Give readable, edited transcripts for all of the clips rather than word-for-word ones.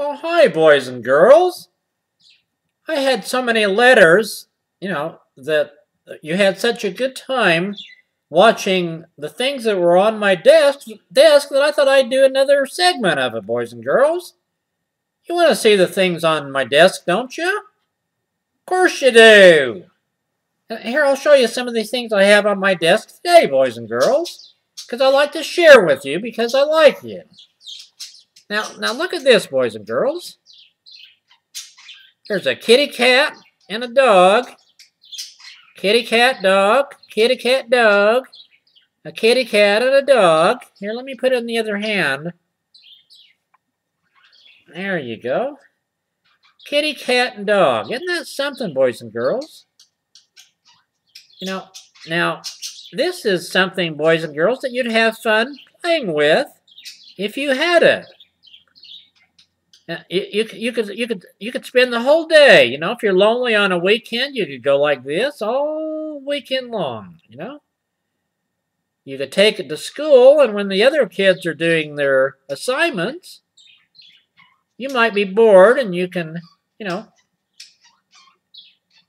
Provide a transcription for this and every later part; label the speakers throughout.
Speaker 1: Oh, hi, boys and girls. I had so many letters, that you had such a good time watching the things that were on my desk that I thought I'd do another segment of it, boys and girls. You want to see the things on my desk, don't you? Of course you do. Here, I'll show you some of the things I have on my desk today, boys and girls, because I like to share with you because I like you. Now look at this, boys and girls. There's a kitty cat and a dog. Kitty cat, dog. Kitty cat, dog. A kitty cat and a dog. Here, let me put it in the other hand. There you go. Kitty cat and dog. Isn't that something, boys and girls? Now, this is something, boys and girls, that you'd have fun playing with if you had it. You could spend the whole day, if you're lonely on a weekend, you could go like this all weekend long, You could take it to school, and when the other kids are doing their assignments, you might be bored, and you can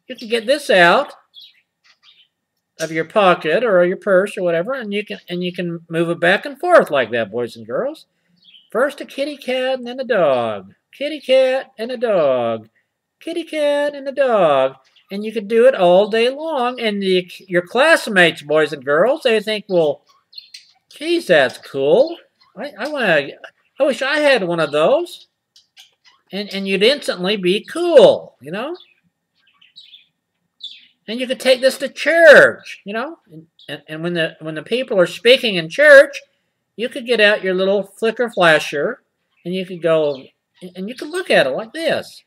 Speaker 1: get this out of your pocket or your purse or whatever, and you can move it back and forth like that, boys and girls. First a kitty cat and then a dog. Kitty cat and a dog. Kitty cat and a dog. And you could do it all day long. And your classmates, boys and girls, they think, well, geez, that's cool. I wish I had one of those. And you'd instantly be cool, And you could take this to church, And when the people are speaking in church, you could get out your little flicker flasher, and you could go, and you could look at it like this.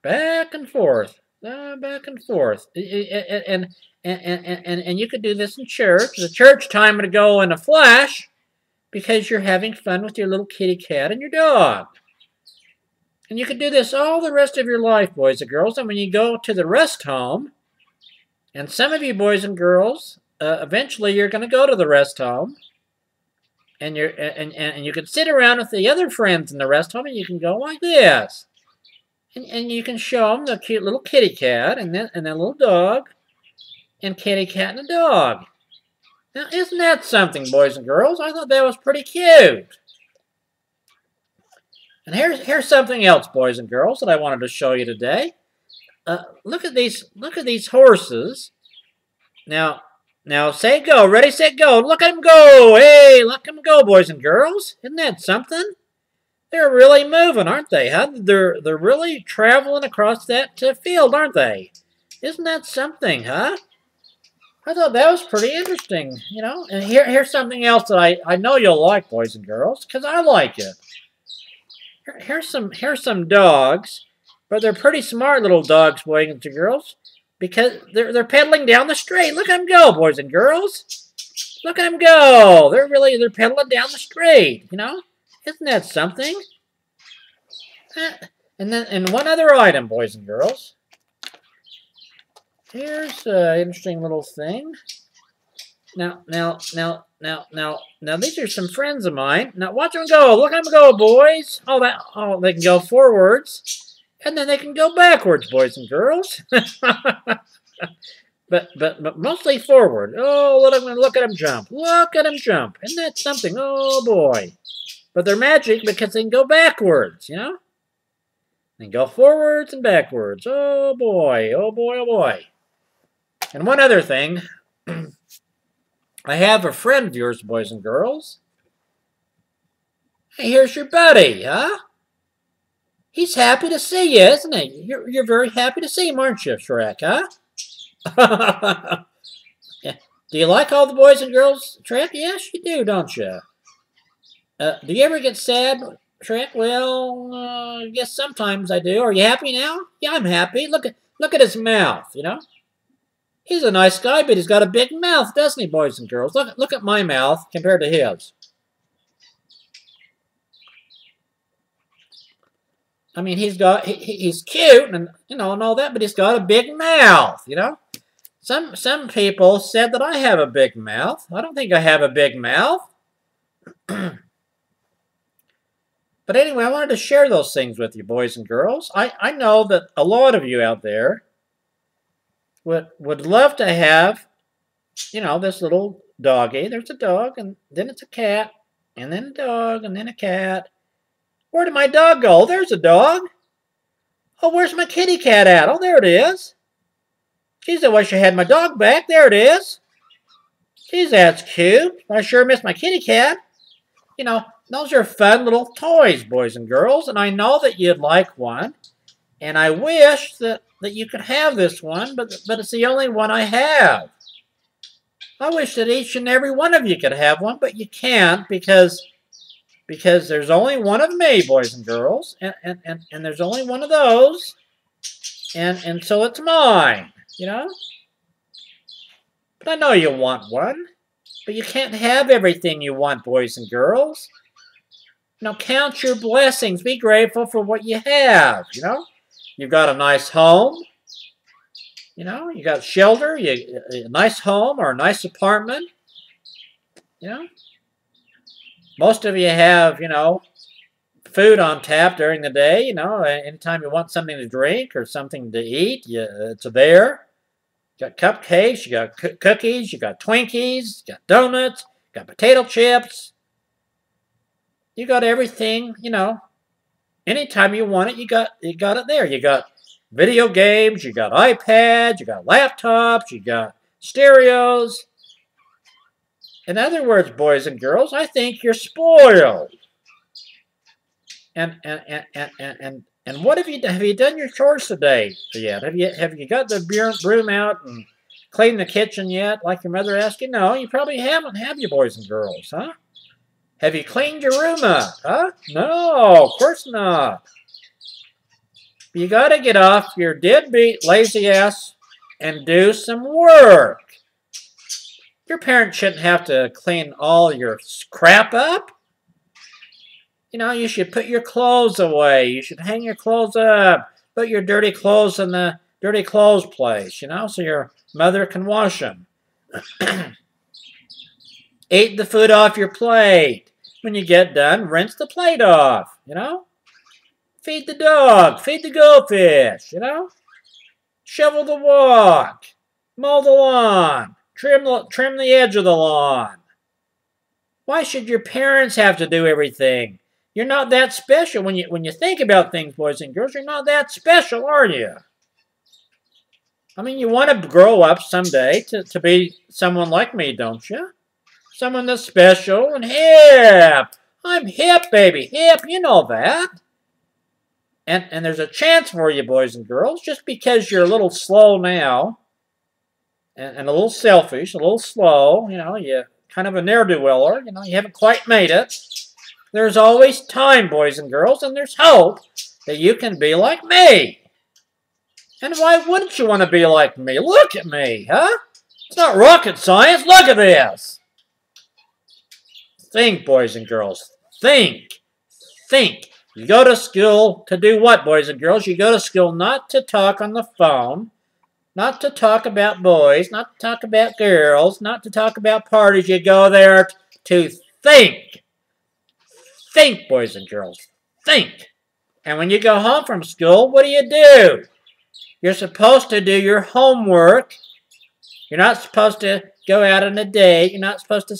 Speaker 1: Back and forth, back and forth. And you could do this in church. The church time would go in a flash because you're having fun with your little kitty cat and your dog. And you could do this all the rest of your life, boys and girls. And when you go to the rest home, and some of you boys and girls, eventually you're going to go to the rest home. And you can sit around with the other friends in the rest home, and you can go like this, and you can show them the cute little kitty cat and that little dog, and kitty cat and a dog. Now, isn't that something, boys and girls? I thought that was pretty cute. And here's something else, boys and girls, that I wanted to show you today. Look at these horses. Now, say go. Ready, set, go. Look at them go. Hey, look them go, boys and girls. Isn't that something? They're really moving, aren't they? Huh? They're really traveling across that field, aren't they? Isn't that something, huh? I thought that was pretty interesting, And here's something else that I know you'll like, boys and girls, because I like it. Here's some dogs, but they're pretty smart little dogs, boys and girls. Because they're pedaling down the street. Look at them go, boys and girls. Look at them go. They're pedaling down the street, Isn't that something? And one other item, boys and girls. Here's an interesting little thing. Now, these are some friends of mine. Now, watch them go. Look at them go, boys. Oh, they can go forwards. And then they can go backwards, boys and girls. but mostly forward. Oh, look at them jump. Look at them jump. Isn't that something? Oh, boy. But they're magic because they can go backwards, They can go forwards and backwards. Oh, boy. Oh, boy. Oh, boy. And one other thing. I have a friend of yours, boys and girls. Hey, here's your buddy, huh? He's happy to see you, isn't he? You're very happy to see him, aren't you, Shrek, huh? Yeah. Do you like all the boys and girls, Shrek? Yes, you do, don't you? Do you ever get sad, Shrek? Well, I guess sometimes I do. Are you happy now? Yeah, I'm happy. Look at his mouth, He's a nice guy, but he's got a big mouth, doesn't he, boys and girls? Look at my mouth compared to his. I mean, he's cute and and all that, but he's got a big mouth, Some people said that I have a big mouth. I don't think I have a big mouth. But anyway, I wanted to share those things with you, boys and girls. I know that a lot of you out there would love to have, this little doggy. There's a dog, and then it's a cat, and then a dog, and then a cat. Where did my dog go? There's a dog. Oh, where's my kitty cat at? Oh, there it is. Geez, I wish I had my dog back. There it is. Geez, that's cute. I sure miss my kitty cat. Those are fun little toys, boys and girls, and I know that you'd like one. And I wish that you could have this one, but it's the only one I have. I wish that each and every one of you could have one, but you can't because there's only one of me, boys and girls, and there's only one of those, and so it's mine, But I know you want one, but you can't have everything you want, boys and girls. Count your blessings. Be grateful for what you have, You've got a nice home. You got shelter, a nice home or a nice apartment. Most of you have, food on tap during the day. Anytime you want something to drink or something to eat, it's there. You got cupcakes, you got cookies, you got Twinkies, you got donuts, you got potato chips. You got everything, Anytime you want it, you got it there. You got video games, you got iPads, you got laptops, you got stereos. In other words, boys and girls, I think you're spoiled. And what have you done your chores today yet? Have you got the broom out and cleaned the kitchen yet, like your mother asked you? No, you probably haven't, have you, boys and girls, huh? Have you cleaned your room up, huh? No, of course not. You got to get off your deadbeat lazy ass and do some work. Your parents shouldn't have to clean all your crap up. You should put your clothes away. You should hang your clothes up. Put your dirty clothes in the dirty clothes place, so your mother can wash them. Eat the food off your plate. When you get done, rinse the plate off, Feed the dog. Feed the goldfish, Shovel the walk. Mow the lawn. Trim the edge of the lawn. Why should your parents have to do everything? You're not that special. When you think about things, boys and girls, you're not that special, are you? You want to grow up someday to be someone like me, don't you? Someone that's special and hip. I'm hip, baby, hip. You know that. And there's a chance for you, boys and girls, just because you're a little slow now and a little selfish, a little slow, you're kind of a ne'er-do-weller, you haven't quite made it. There's always time, boys and girls, and there's hope that you can be like me. And why wouldn't you want to be like me? Look at me, huh? It's not rocket science. Look at this. Think, boys and girls. Think. Think. You go to school to do what, boys and girls? You go to school not to talk on the phone, not to talk about boys, not to talk about girls, not to talk about parties. You go there to think. Think, boys and girls. Think. And when you go home from school, what do? You're supposed to do your homework. You're not supposed to go out on a date. You're not supposed to,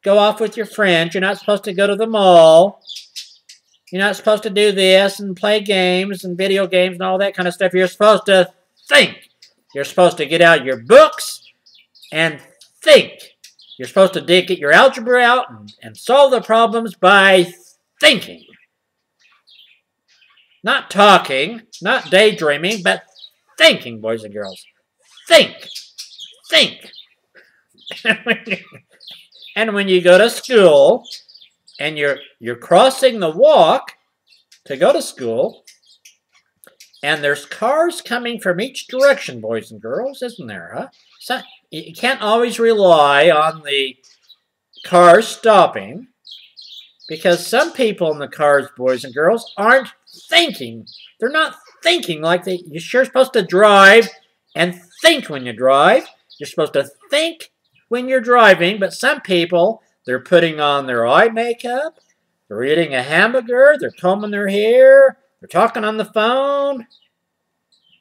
Speaker 1: go off with your friends. You're not supposed to go to the mall. You're not supposed to do this and play games and video games and all that kind of stuff. You're supposed to think. You're supposed to get out your books and think. You're supposed to get your algebra out and solve the problems by thinking. Not talking, not daydreaming, but thinking, boys and girls. Think. Think. And when you go to school and you're crossing the walk to go to school, and there's cars coming from each direction, boys and girls, isn't there, huh? So you can't always rely on the cars stopping, because some people in the cars, boys and girls, aren't thinking. They're not thinking like you're sure supposed to drive and think when you drive. You're supposed to think when you're driving, but some people, they're putting on their eye makeup, They're eating a hamburger. They're combing their hair. They're talking on the phone.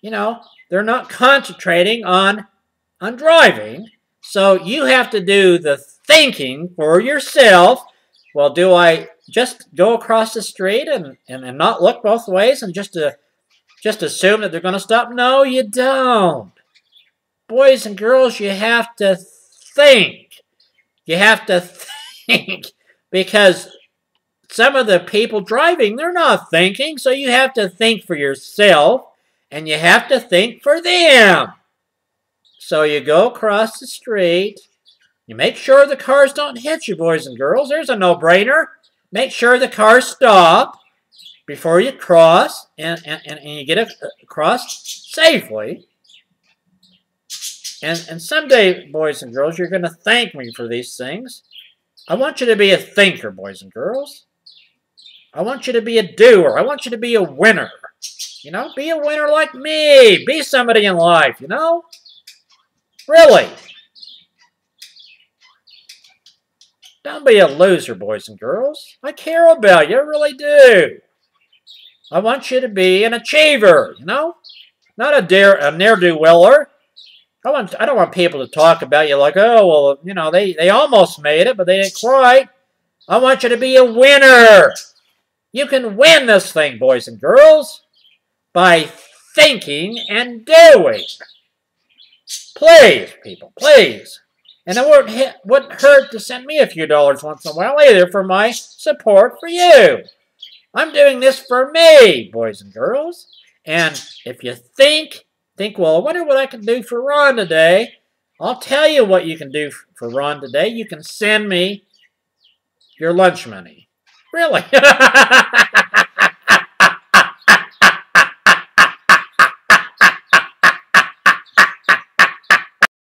Speaker 1: You know, they're not concentrating on driving. So you have to do the thinking for yourself. Well, do I just go across the street and not look both ways and just assume that they're going to stop? No, you don't. Boys and girls, you have to think. You have to think because some of the people driving, they're not thinking, so you have to think for yourself and you have to think for them. So you go across the street. You make sure the cars don't hit you, boys and girls. There's a no-brainer. Make sure the cars stop before you cross and you get across safely. And someday, boys and girls, you're going to thank me for these things. I want you to be a thinker, boys and girls. I want you to be a doer. I want you to be a winner. You know, be a winner like me. Be somebody in life, you know? Really. Don't be a loser, boys and girls. I care about you. I really do. I want you to be an achiever, you know? Not a ne'er-do-weller. I don't want people to talk about you like, oh, well, you know, they almost made it, but they didn't quite. I want you to be a winner. You can win this thing, boys and girls, by thinking and doing. Please, people, please. And it wouldn't hurt to send me a few dollars once in a while either for my support for you. I'm doing this for me, boys and girls. And if you think, well, I wonder what I can do for Ron today. I'll tell you what you can do for Ron today. You can send me your lunch money. Really?